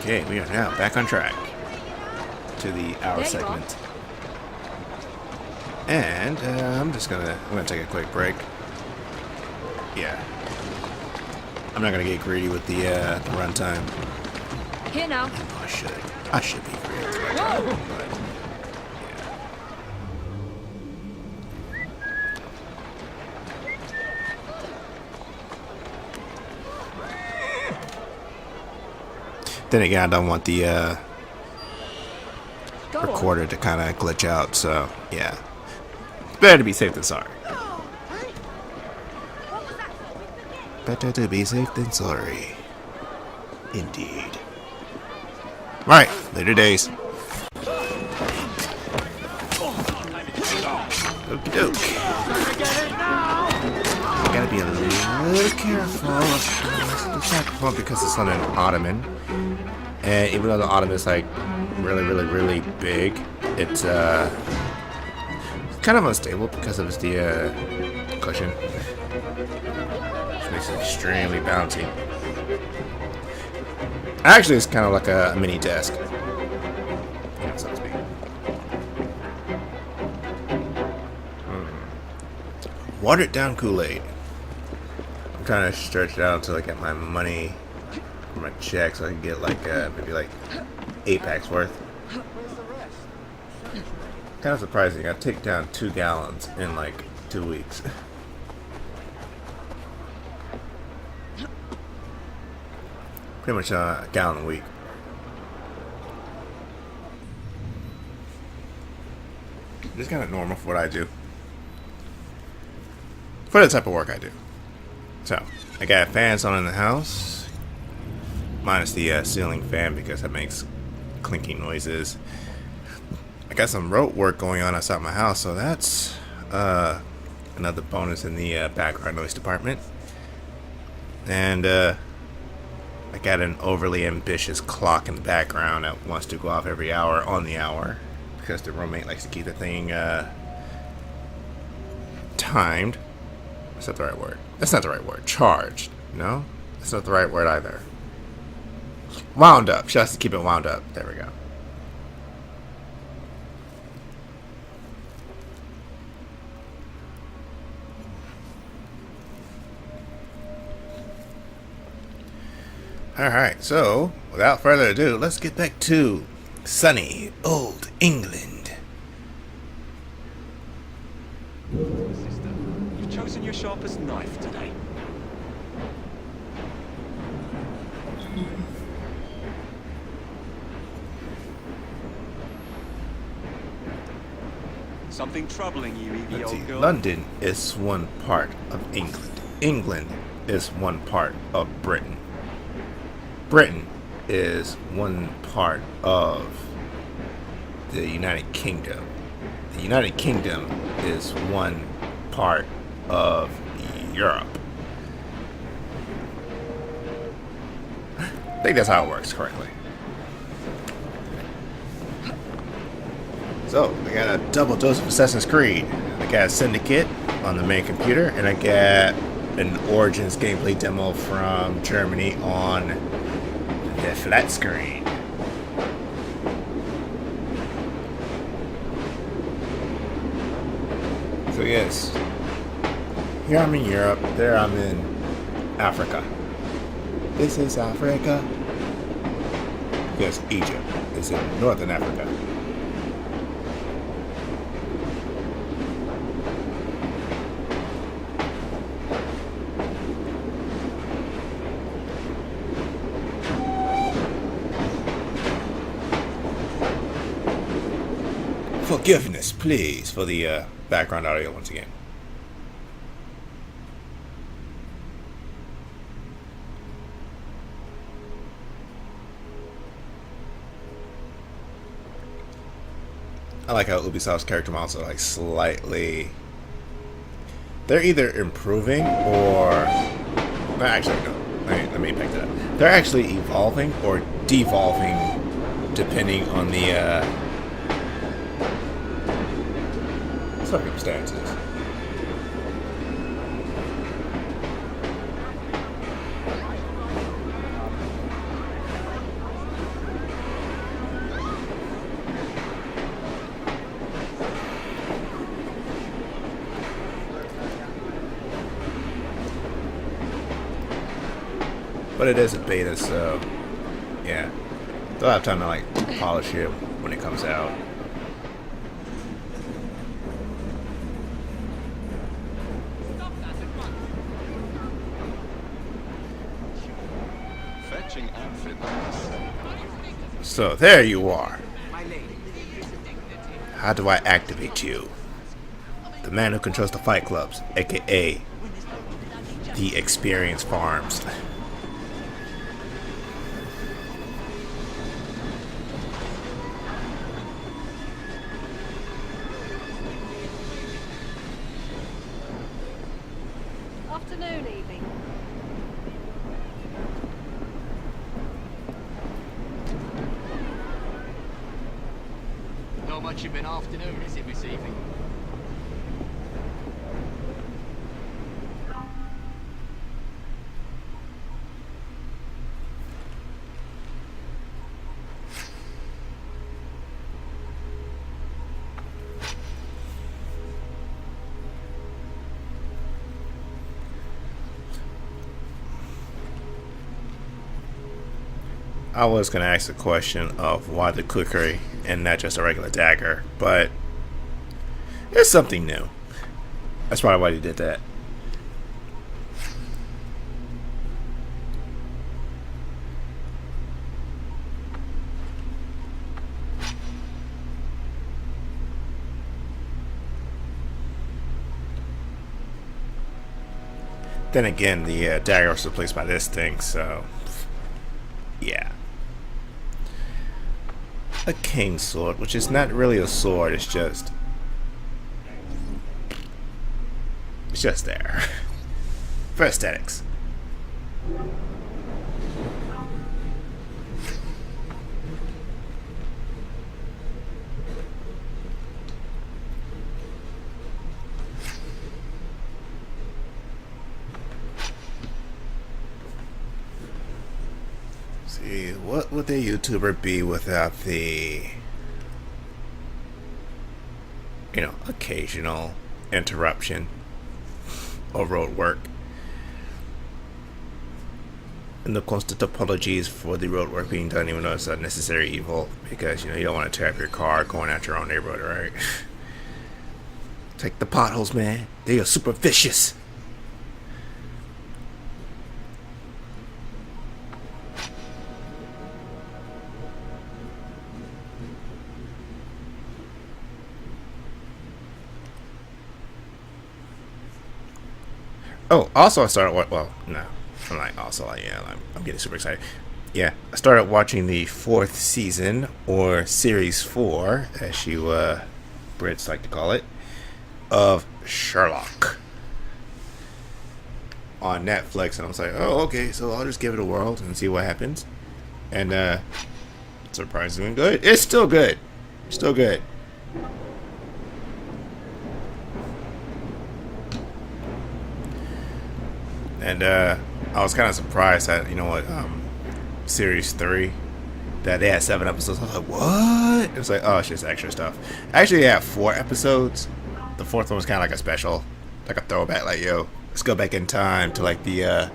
Okay, we are now back on track to the hour segment. And I'm gonna take a quick break. Yeah. I'm not gonna get greedy with the runtime. Here now. I should be greedy with runtime, but then again, I don't want the recorder to kind of glitch out, so yeah. Better to be safe than sorry. Better to be safe than sorry. Indeed. Alright, later days. Okie doke. Gotta be a little careful. Well, because it's on an ottoman. And even though the ottoman is like really big, it's kind of unstable because of the cushion. Which makes it extremely bouncy. Actually, it's kind of like a mini desk. Yeah, so to speak. Watered down Kool-Aid. I'm trying to stretch it out until I get my money for my check so I can get like maybe like 8 packs worth. Kind of surprising. I take down 2 gallons in like 2 weeks. Pretty much a gallon a week. Just kind of normal for what I do. For the type of work I do. So, I got fans on in the house. Minus the ceiling fan because that makes clinking noises. I got some road work going on outside my house, so that's another bonus in the background noise department. And I got an overly ambitious clock in the background that wants to go off every hour on the hour because the roommate likes to keep the thing timed. Is that the right word? That's not the right word. Charged. No? That's not the right word either. Wound up. She has to keep it wound up. There we go. Alright, so, without further ado, let's get back to sunny, old England. Sister, you've chosen your sharpest knife today. Something troubling you, Evie, Let's see. old girl? London is one part of England. England is one part of Britain. Britain is one part of the United Kingdom. The United Kingdom is one part of Europe. I think that's how it works correctly. So, I got a double dose of Assassin's Creed. I got Syndicate on the main computer, and I got an Origins gameplay demo from Germany on the flat screen. So yes, here I'm in Europe, there I'm in Africa. This is Africa. Yes, Egypt is in Northern Africa. Forgiveness, please, for the background audio once again. I like how Ubisoft's character models are like slightly. They're either improving or. Well, actually, no. Let me pick that up. They're actually evolving or devolving depending on the circumstances. But it is a beta, so yeah. Still have time to like polish it when it comes out. Fetching outfit. So there you are. How do I activate you? The man who controls the fight clubs, aka the Experience Farms. Afternoon, Evie. Not much of an afternoon, is it, Miss Evie? I was gonna ask the question of why the kukri and not just a regular dagger, but it's something new. That's probably why they did that. Then again, the dagger was replaced by this thing, so yeah. A cane sword, which is not really a sword, it's just there for aesthetics. See, what would the YouTuber be without the, occasional interruption or road work? And of course, the apologies for the road work being done, even though it's a necessary evil, because you don't want to tear up your car going out your own neighborhood, right? Take the potholes, man. They are super vicious. Oh, also I started no, I'm like also I'm getting super excited. Yeah, I started watching the 4th season, or series 4, as you Brits like to call it, of Sherlock on Netflix, and I was like, oh, okay, so I'll just give it a whirl and see what happens. And surprisingly good. It's still good. Still good. And I was kind of surprised that, series 3, that they had 7 episodes. I was like, what? It was like, oh, it's just extra stuff. Actually, they had 4 episodes. The 4th one was kind of like a special, like a throwback, like, yo, let's go back in time to like the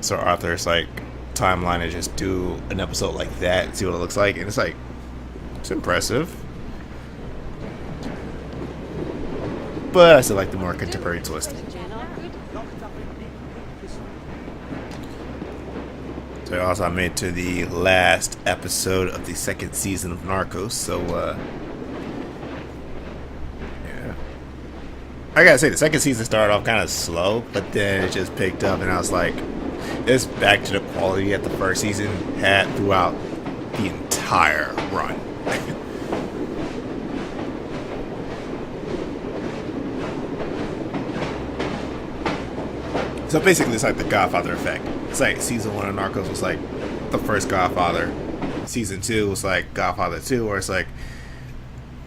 Sir Arthur's like timeline and just do an episode like that and see what it looks like. And it's like, it's impressive. But I still like the more contemporary twist. So also I made it to the last episode of the 2nd season of Narcos, so yeah. I gotta say, the 2nd season started off kind of slow, but then it just picked up, and I was like, it's back to the quality that the 1st season had throughout the entire run. So basically, it's like the Godfather effect. It's like season 1 of Narcos was like the first Godfather. Season 2 was like Godfather 2, where it's like,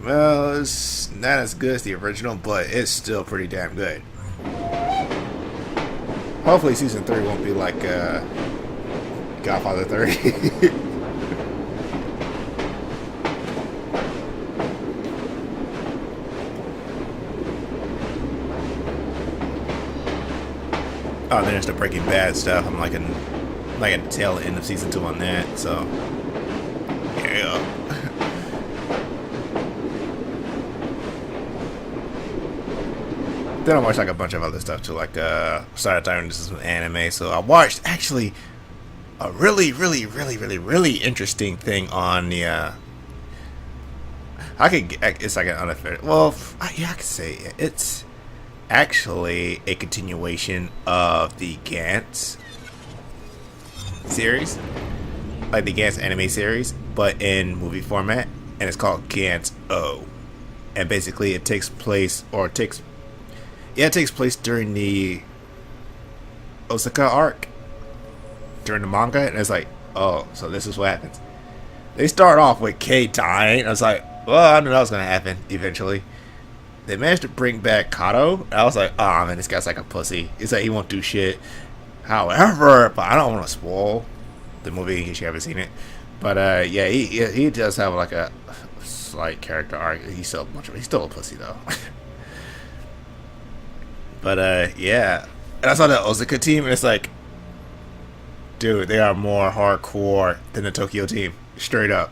well, it's not as good as the original, but it's still pretty damn good. Hopefully, season 3 won't be like Godfather 3. Oh, then there's the Breaking Bad stuff. I'm liking like at the tail end of season 2 on that. So yeah. Then I watched like a bunch of other stuff too, like started diving into some anime. So I watched actually a really interesting thing on the it's like an unofficial, well, yeah, I could say it. It's actually a continuation of the Gantz series, like the Gantz anime series, but in movie format, and it's called Gantz O. And basically it takes place during the Osaka arc, during the manga, and it's like, oh, so this is what happens. They start off with K dying. I was like, well, I knew that was gonna happen eventually. They managed to bring back Kato. I was like, oh man, this guy's like a pussy. He's like, he won't do shit. However, but I don't want to spoil the movie in case you haven't seen it. But yeah, he does have like a slight character arc. He's still a pussy though. But yeah, and I saw the Osaka team, and it's like, dude, they are more hardcore than the Tokyo team, straight up.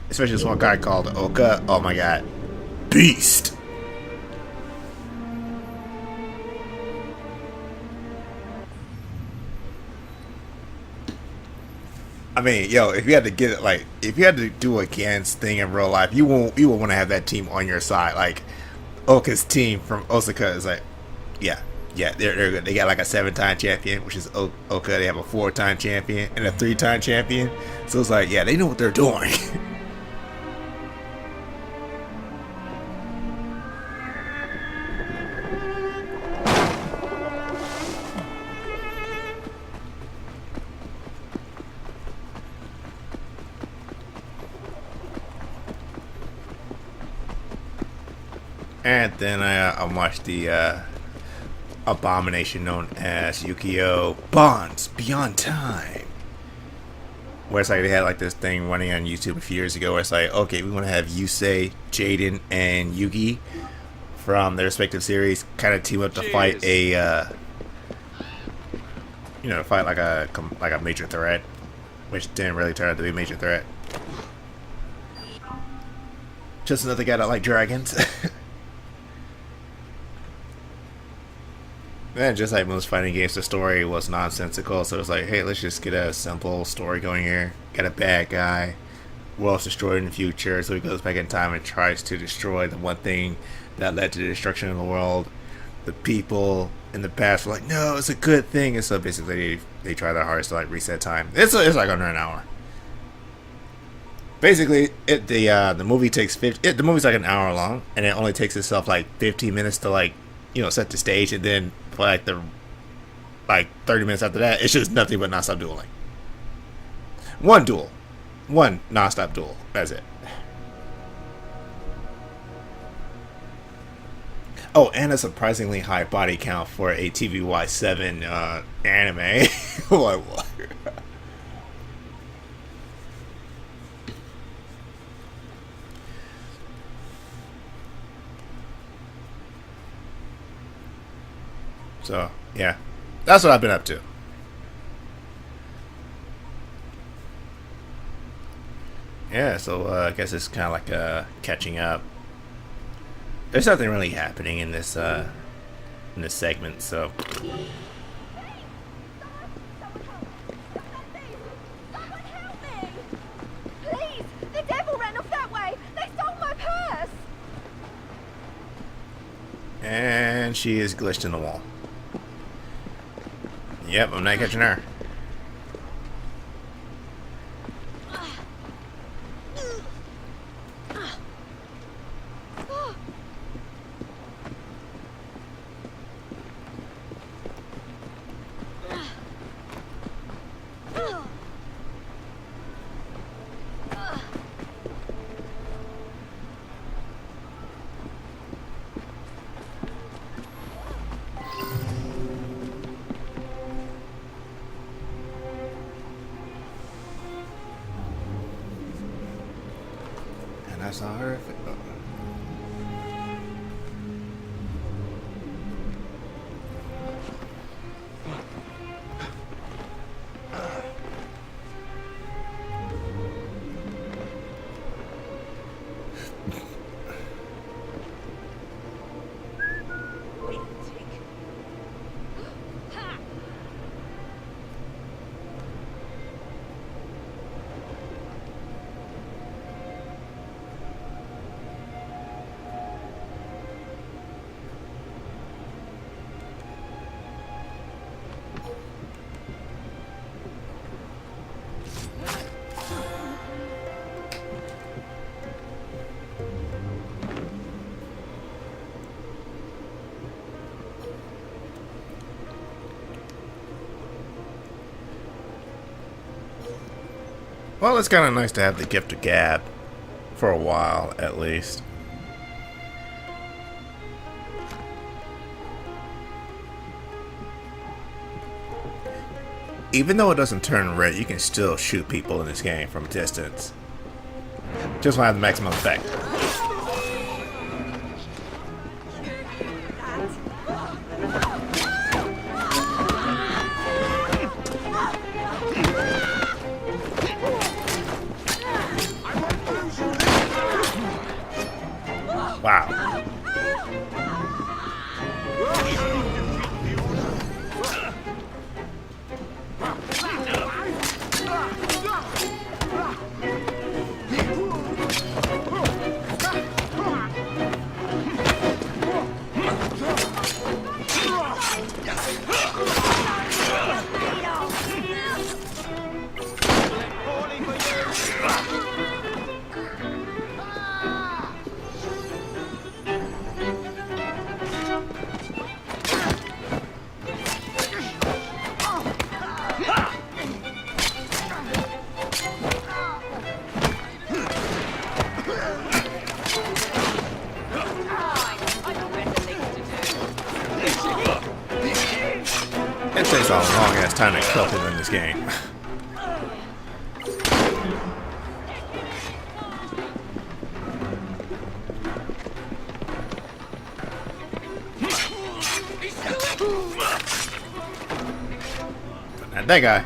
Especially this one guy called Oka. Oh my god, beast. I mean, yo, if you had to get it, like, if you had to do a Gans thing in real life, you would want to have that team on your side. Like, Oka's team from Osaka is like, yeah, they're good. They got like a 7-time champion, which is Oka. They have a 4-time champion and a 3-time champion. So it's like, yeah, they know what they're doing. And then I watched the abomination known as Yukio Bonds Beyond Time, where it's like they had like this thing running on YouTube a few years ago where it's like, okay, we want to have Yusei, Jaden, and Yugi from their respective series kind of team up to fight a fight like a major threat, which didn't really turn out to be a major threat. Just another guy that like dragons. Man, just like most fighting games, the story was nonsensical, so it was like, hey, let's just get a simple story going here. Got a bad guy, world's destroyed in the future, so he goes back in time and tries to destroy the one thing that led to the destruction of the world. The people in the past were like, no, it's a good thing, and so basically they try their hardest to like reset time. It's like under an hour. Basically, the movie takes the movie's like an hour long, and it only takes itself like 15 minutes to like, set the stage, and then for like 30 minutes after that, it's just nothing but nonstop dueling. One nonstop duel. That's it. Oh, and a surprisingly high body count for a TVY7 anime. Like what? So, yeah. That's what I've been up to. Yeah, so I guess it's kind of like catching up. There's nothing really happening in this segment, so... Please! The devil ran off that way! They stole my purse! And she is glitched in the wall. Yep, I'm not catching her. I saw her. Well, it's kind of nice to have the gift of gab. For a while, at least. Even though it doesn't turn red, you can still shoot people in this game from a distance. Just want to have the maximum effect. Wow. It takes a long ass time to kill people in this game. Not that guy.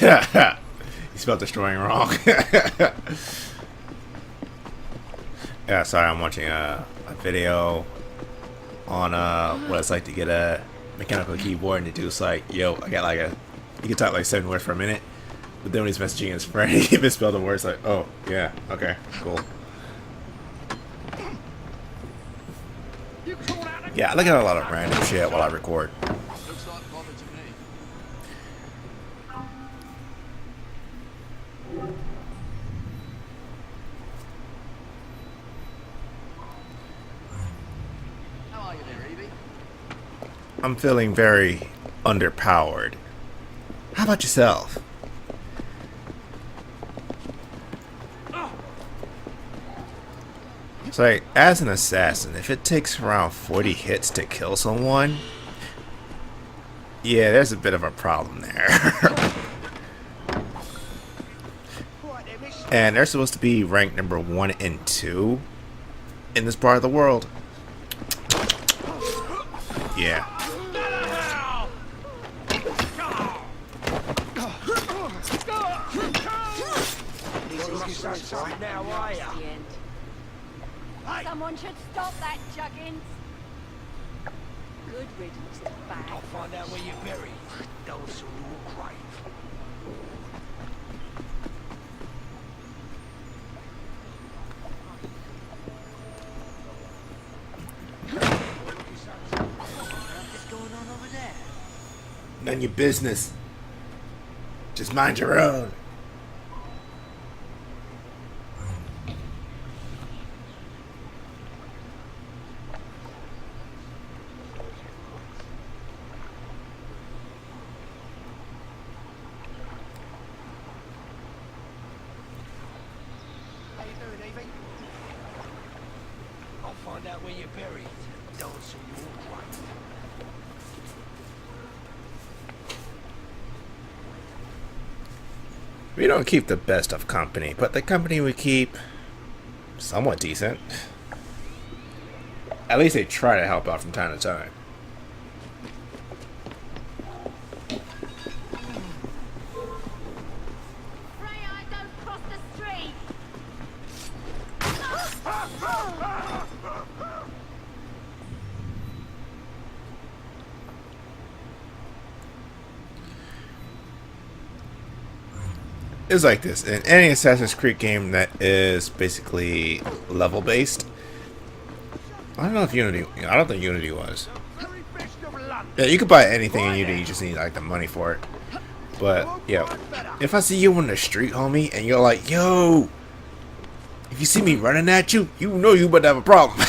You spelled destroying wrong. Yeah, sorry, I'm watching a video on what it's like to get a mechanical keyboard, and the dude's like, yo, I got like you can type like 7 words for a minute, but then when he's messaging his friend, he misspelled the words, like, oh, yeah, okay, cool. Yeah, I look at a lot of random shit while I record. Looks like bother to me. How are you there, Evie? I'm feeling very underpowered. How about yourself? So, like, as an assassin, if it takes around 40 hits to kill someone, yeah, there's a bit of a problem there. And they're supposed to be ranked number 1 and 2 in this part of the world. Yeah. Someone should stop that, Juggins. Good riddance of bad. I'll find out where you're buried. Those who will crave. What's going on over there? None of your business. Just mind your own. How you doing, Evie? I'll find out where you're buried. Those who will crave. We don't keep the best of company, but the company we keep, somewhat decent. At least they try to help out from time to time. Freya, don't cross the street. It's like this in any Assassin's Creed game that is basically level based. I don't know if Unity. I don't think Unity was. Yeah, you could buy anything in Unity. You just need like the money for it. But yeah, if I see you on the street, homie, and you're like, "Yo," if you see me running at you, you know you about to have a problem.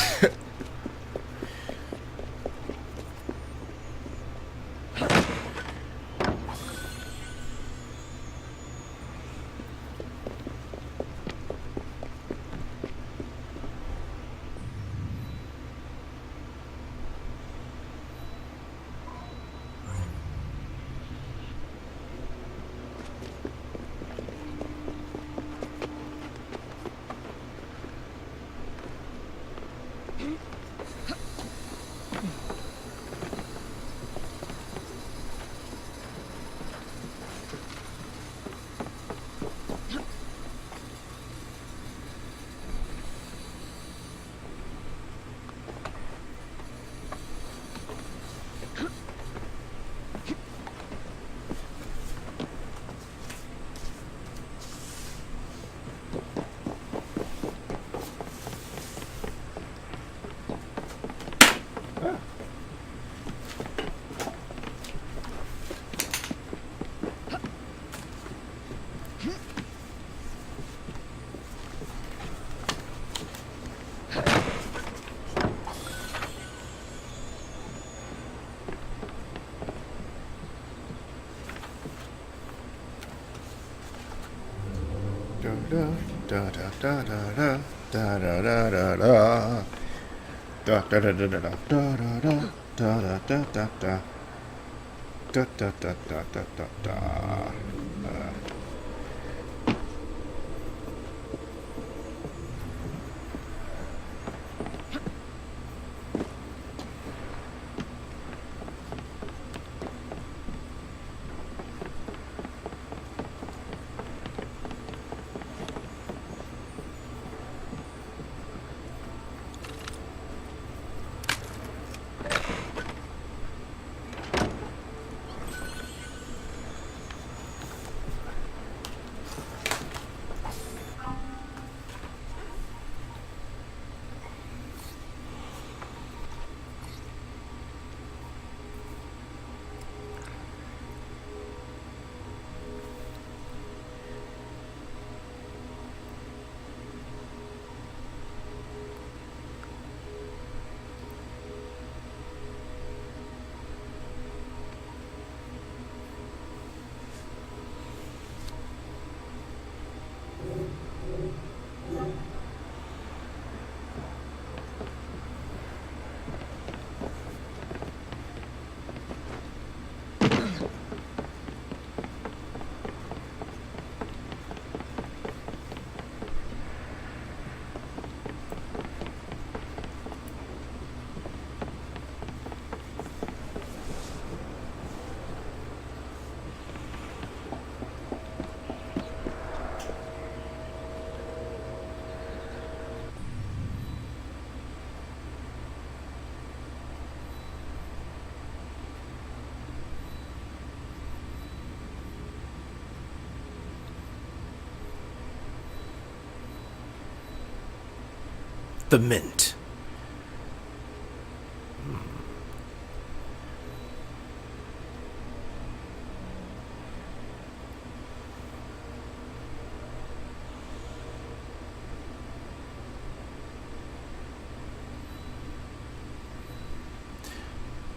The mint.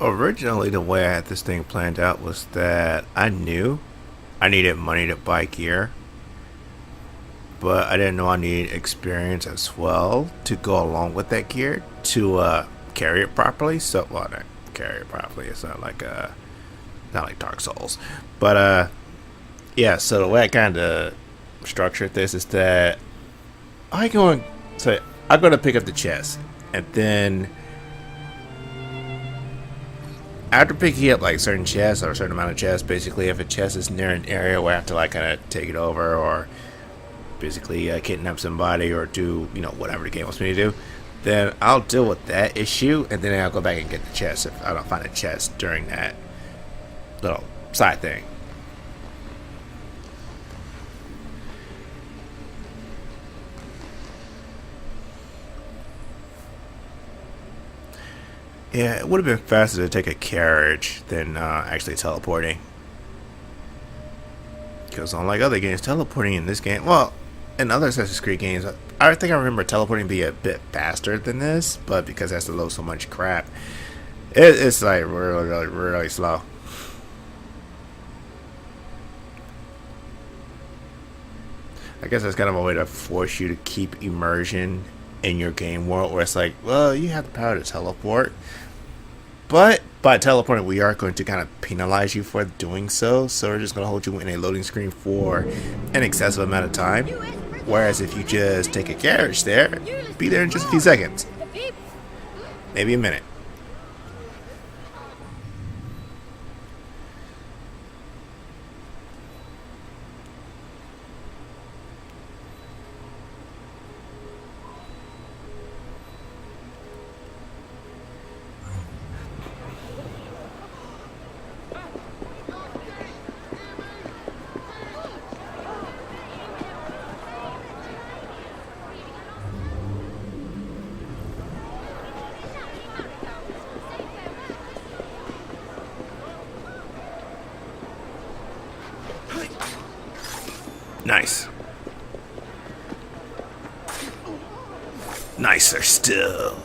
Originally, the way I had this thing planned out was that I knew I needed money to buy gear, but I didn't know I needed experience as well to go along with that gear to carry it properly. So, well, not carry it properly. It's not like Dark Souls, but yeah. So the way I kind of structured this is that I'm going to pick up the chest, and then after picking up like certain chests or a certain amount of chests, basically if a chest is near an area where I have to like kind of take it over or basically kidnap somebody or do, you know, whatever the game wants me to do, then I'll deal with that issue and then I'll go back and get the chest if I don't find a chest during that little side thing. Yeah, it would have been faster to take a carriage than actually teleporting. Because unlike other games, teleporting in this game, well, in other Assassin's Creed games, I think I remember teleporting being a bit faster than this, but because it has to load so much crap, it's like really slow. I guess that's kind of a way to force you to keep immersion in your game world, where it's like, well, you have the power to teleport, but by teleporting, we are going to kind of penalize you for doing so. So we're just going to hold you in a loading screen for an excessive amount of time. Whereas if you just take a carriage there, be there in just a few seconds, maybe a minute. Nice. Nicer still.